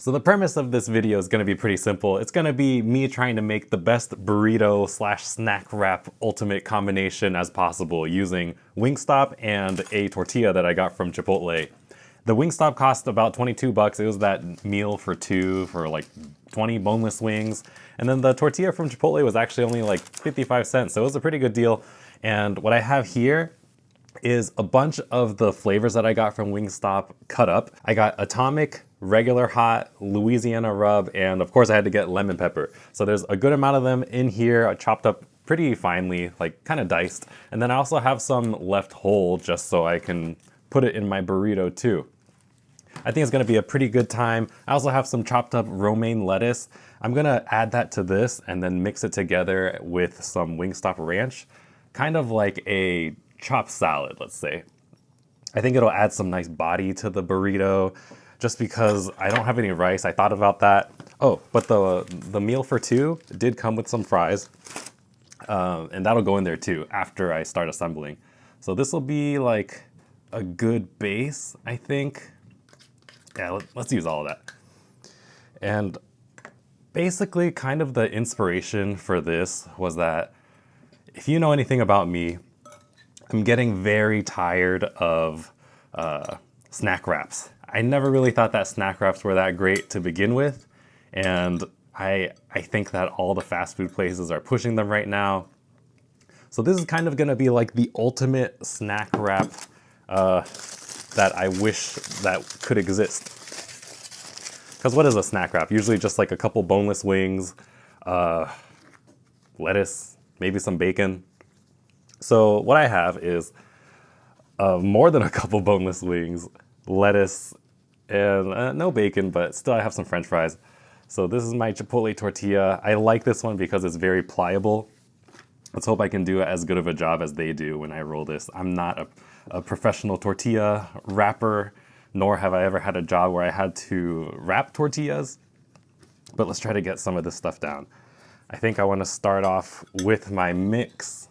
So the premise of this video is going to be pretty simple. It's going to be me trying to make the best burrito slash snack wrap ultimate combination as possible using Wingstop and a tortilla that I got from Chipotle. The Wingstop cost about 22 bucks. It was that meal for two for like 20 boneless wings. And then the tortilla from Chipotle was actually only like 55 cents. So it was a pretty good deal. And what I have here is a bunch of the flavors that I got from Wingstop cut up. I got Atomic, regular hot, Louisiana rub, and of course I had to get lemon pepper. So there's a good amount of them in here. I chopped up pretty finely, like kind of diced. And then I also have some left whole just so I can put it in my burrito too. I think it's gonna be a pretty good time. I also have some chopped up romaine lettuce. I'm gonna add that to this and then mix it together with some Wingstop ranch, kind of like a chopped salad, let's say. I think it'll add some nice body to the burrito just because I don't have any rice. I thought about that. Oh, but the meal for two did come with some fries and that'll go in there too after I start assembling. So this will be like a good base, I think. Yeah, let's use all of that. And basically kind of the inspiration for this was that if you know anything about me, I'm getting very tired of snack wraps. I never really thought that snack wraps were that great to begin with. And I think that all the fast food places are pushing them right now. So this is kind of gonna be like the ultimate snack wrap that I wish that could exist. Because what is a snack wrap? Usually just like a couple boneless wings, lettuce, maybe some bacon. So what I have is more than a couple boneless wings, lettuce, and no bacon, but still I have some French fries. So this is my Chipotle tortilla. I like this one because it's very pliable. Let's hope I can do as good of a job as they do when I roll this. I'm not a professional tortilla wrapper, nor have I ever had a job where I had to wrap tortillas. But let's try to get some of this stuff down. I think I want to start off with my mix.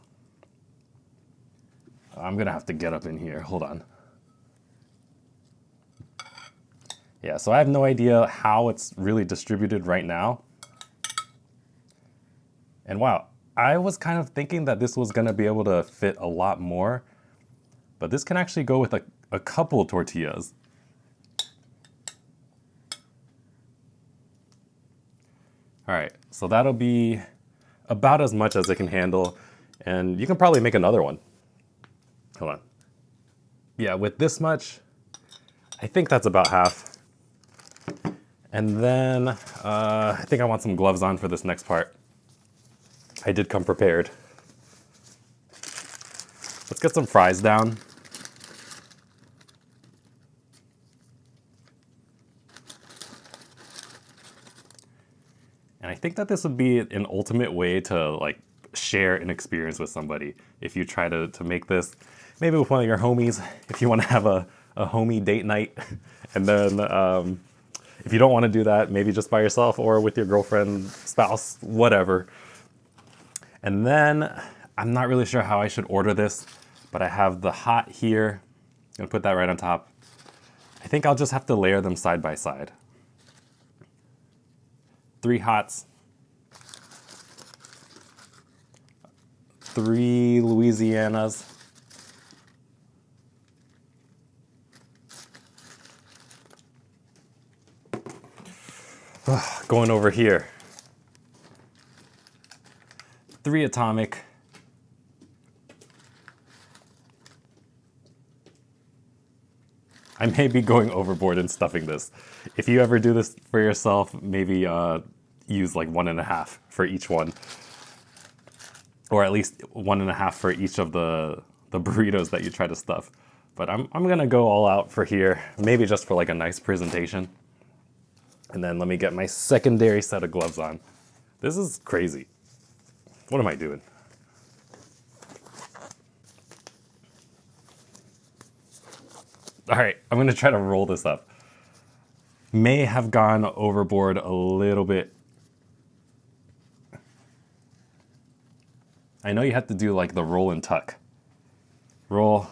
I'm gonna have to get up in here, hold on. Yeah, so I have no idea how it's really distributed right now. And wow, I was kind of thinking that this was gonna be able to fit a lot more, but this can actually go with a couple tortillas. All right, so that'll be about as much as it can handle, and you can probably make another one. Hold on. Yeah, with this much, I think that's about half. And then I think I want some gloves on for this next part. I did come prepared. Let's get some fries down. And I think that this would be an ultimate way to like share an experience with somebody. If you try to make this, maybe with one of your homies, if you want to have a homie date night. And then if you don't want to do that, maybe just by yourself or with your girlfriend, spouse, whatever. And then I'm not really sure how I should order this, but I have the hot here. I'm gonna put that right on top. I think I'll just have to layer them side by side. 3 hots. 3 Louisianas. Going over here. 3 Atomic. I may be going overboard in stuffing this. If you ever do this for yourself, maybe use like 1.5 for each one. Or at least 1.5 for each of the burritos that you try to stuff. But I'm gonna go all out for here, maybe just for like a nice presentation. And then let me get my secondary set of gloves on. This is crazy. What am I doing? All right, I'm gonna try to roll this up. May have gone overboard a little bit. I know you have to do like the roll and tuck. Roll,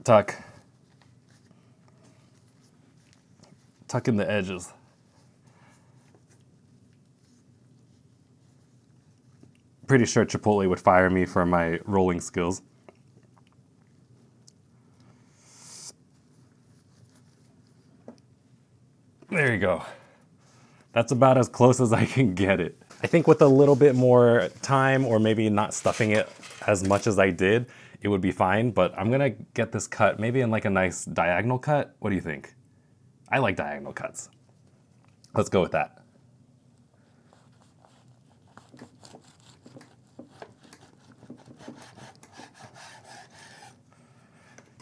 tuck, tuck in the edges. Pretty sure Chipotle would fire me for my rolling skills. There you go. That's about as close as I can get it. I think with a little bit more time, or maybe not stuffing it as much as I did, it would be fine, but I'm gonna get this cut maybe in like a nice diagonal cut. What do you think? I like diagonal cuts. Let's go with that.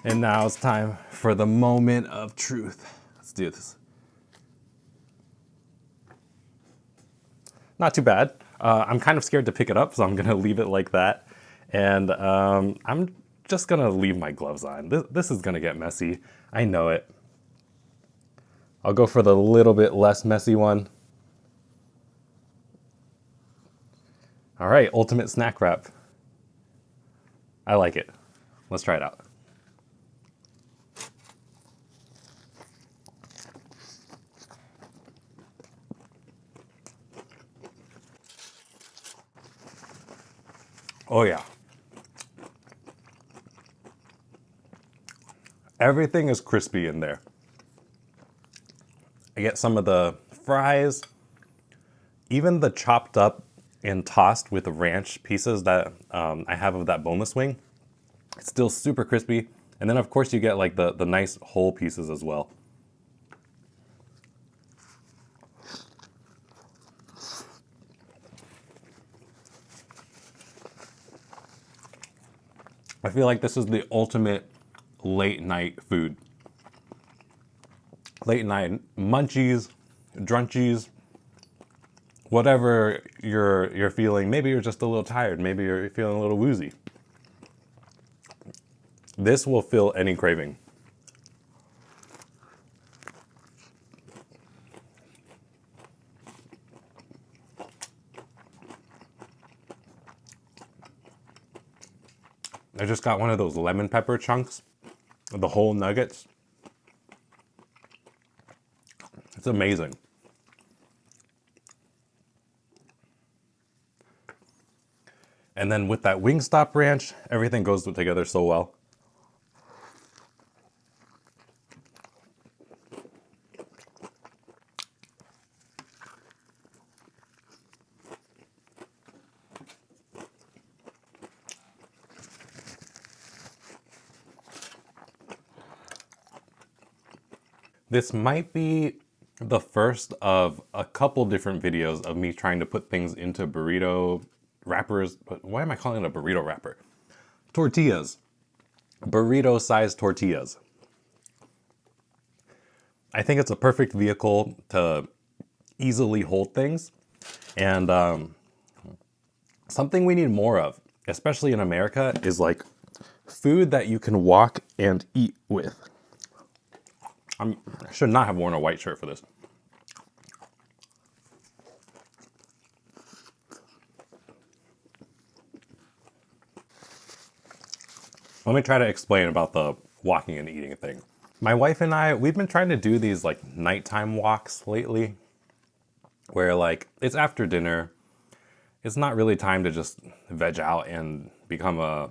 And now it's time for the moment of truth. Let's do this. Not too bad. I'm kind of scared to pick it up, so I'm gonna leave it like that. And I'm just gonna leave my gloves on. This is gonna get messy. I know it. I'll go for the little bit less messy one. All right, ultimate snack wrap. I like it. Let's try it out. Oh yeah. Everything is crispy in there. I get some of the fries, even the chopped up and tossed with ranch pieces that I have of that boneless wing. It's still super crispy. And then of course you get like the nice whole pieces as well. I feel like this is the ultimate late night food. Late night munchies, drunchies, whatever you're feeling. Maybe you're just a little tired. Maybe you're feeling a little woozy. This will fill any craving. I just got one of those lemon pepper chunks, the whole nuggets. It's amazing. And then with that Wingstop ranch, everything goes together so well. This might be the first of a couple different videos of me trying to put things into burrito wrappers. But why am I calling it a burrito wrapper? Tortillas. Burrito-sized tortillas. I think it's a perfect vehicle to easily hold things. And something we need more of, especially in America, is like food that you can walk and eat with. I should not have worn a white shirt for this. Let me try to explain about the walking and eating thing. My wife and I, we've been trying to do these like nighttime walks lately, where like it's after dinner. It's not really time to just veg out and become a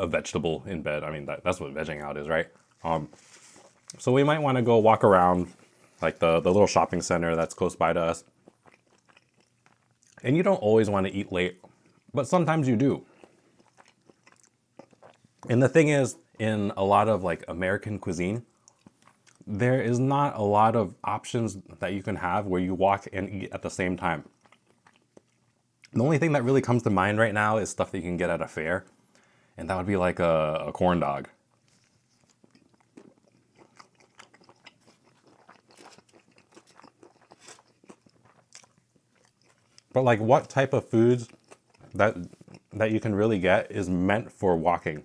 vegetable in bed. I mean, that's what vegging out is, right? So we might want to go walk around like the little shopping center that's close by to us. And you don't always want to eat late, but sometimes you do. And the thing is, in a lot of like American cuisine, there is not a lot of options that you can have where you walk and eat at the same time. The only thing that really comes to mind right now is stuff that you can get at a fair. And that would be like a corn dog. But like what type of foods that you can really get is meant for walking?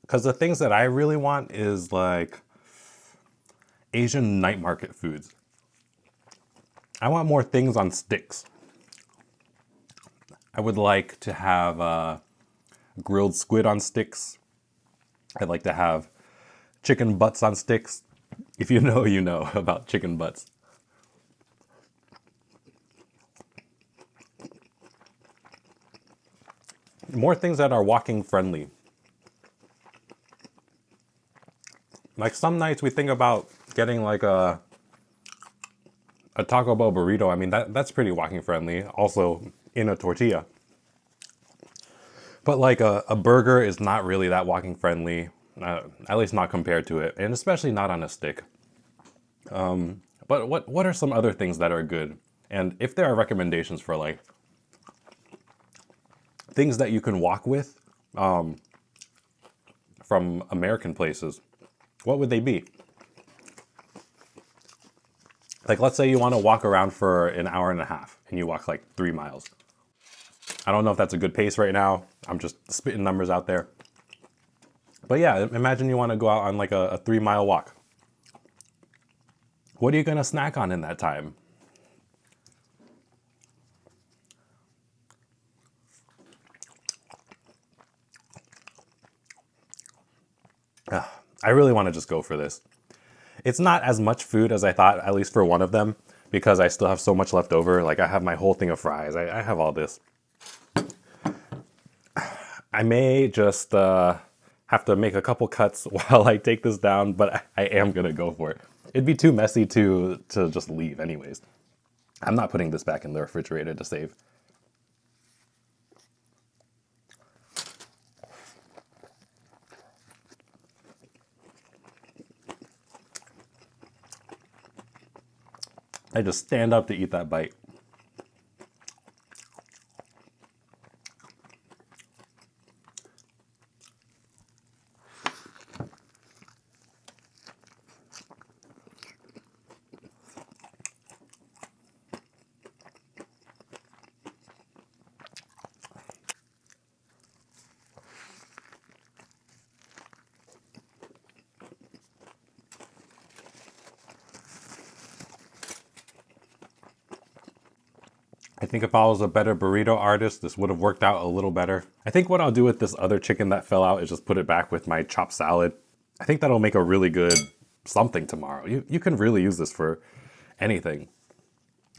Because the things that I really want is like Asian night market foods. I want more things on sticks. I would like to have grilled squid on sticks. I'd like to have chicken butts on sticks. If you know, you know about chicken butts. More things that are walking friendly. Like some nights we think about getting like a Taco Bell burrito. I mean, that's pretty walking friendly. Also in a tortilla. But like a burger is not really that walking friendly, at least not compared to it, and especially not on a stick. But what are some other things that are good? And if there are recommendations for like things that you can walk with from American places, what would they be? Like, let's say you want to walk around for an hour and a half and you walk like 3 miles. I don't know if that's a good pace right now. I'm just spitting numbers out there. But yeah, imagine you want to go out on like a 3-mile walk. What are you going to snack on in that time? I really want to just go for this. It's not as much food as I thought, at least for one of them, because I still have so much left over. Like I have my whole thing of fries. I have all this. I may just have to make a couple cuts while I take this down, but I am going to go for it. It'd be too messy to just leave anyways. I'm not putting this back in the refrigerator to save. I just stand up to eat that bite. I think if I was a better burrito artist, this would have worked out a little better. I think what I'll do with this other chicken that fell out is just put it back with my chopped salad. I think that'll make a really good something tomorrow. You can really use this for anything.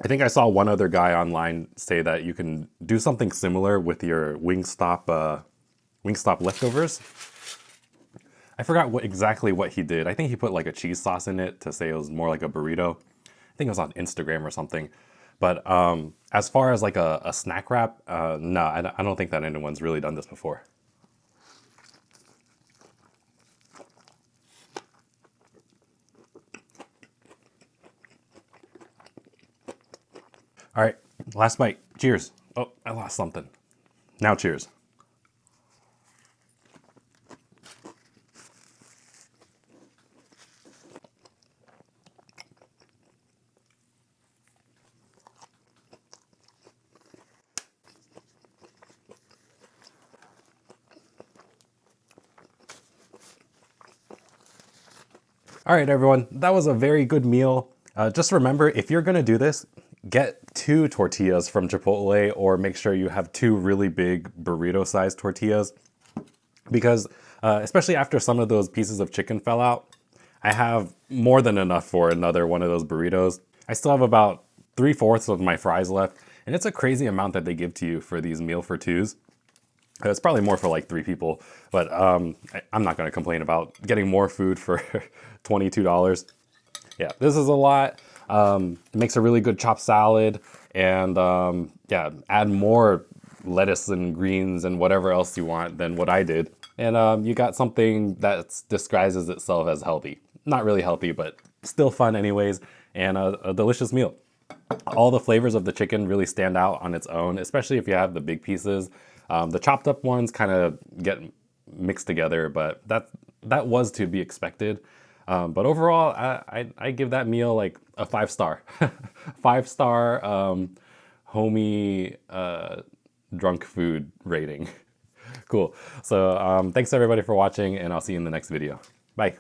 I think I saw one other guy online say that you can do something similar with your Wingstop leftovers. I forgot exactly what he did. I think he put like a cheese sauce in it to say it was more like a burrito. I think it was on Instagram or something. But as far as like a snack wrap, no, I don't think that anyone's really done this before. All right, last bite. Cheers. Oh, I lost something. Now cheers. All right, everyone, that was a very good meal. Just remember, if you're gonna do this, get 2 tortillas from Chipotle, or make sure you have 2 really big burrito-sized tortillas. Because especially after some of those pieces of chicken fell out, I have more than enough for another one of those burritos. I still have about 3/4 of my fries left, and it's a crazy amount that they give to you for these meal for twos. It's probably more for like 3 people, but I'm not going to complain about getting more food for $22. Yeah, this is a lot. It makes a really good chopped salad, and yeah, add more lettuce and greens and whatever else you want than what I did. And you got something that disguises itself as healthy. Not really healthy, but still fun anyways, and a delicious meal. All the flavors of the chicken really stand out on its own, especially if you have the big pieces. The chopped up ones kind of get mixed together, but that was to be expected. But overall, I give that meal like a 5-star. 5-star homey drunk food rating. Cool. So thanks everybody for watching, and I'll see you in the next video. Bye.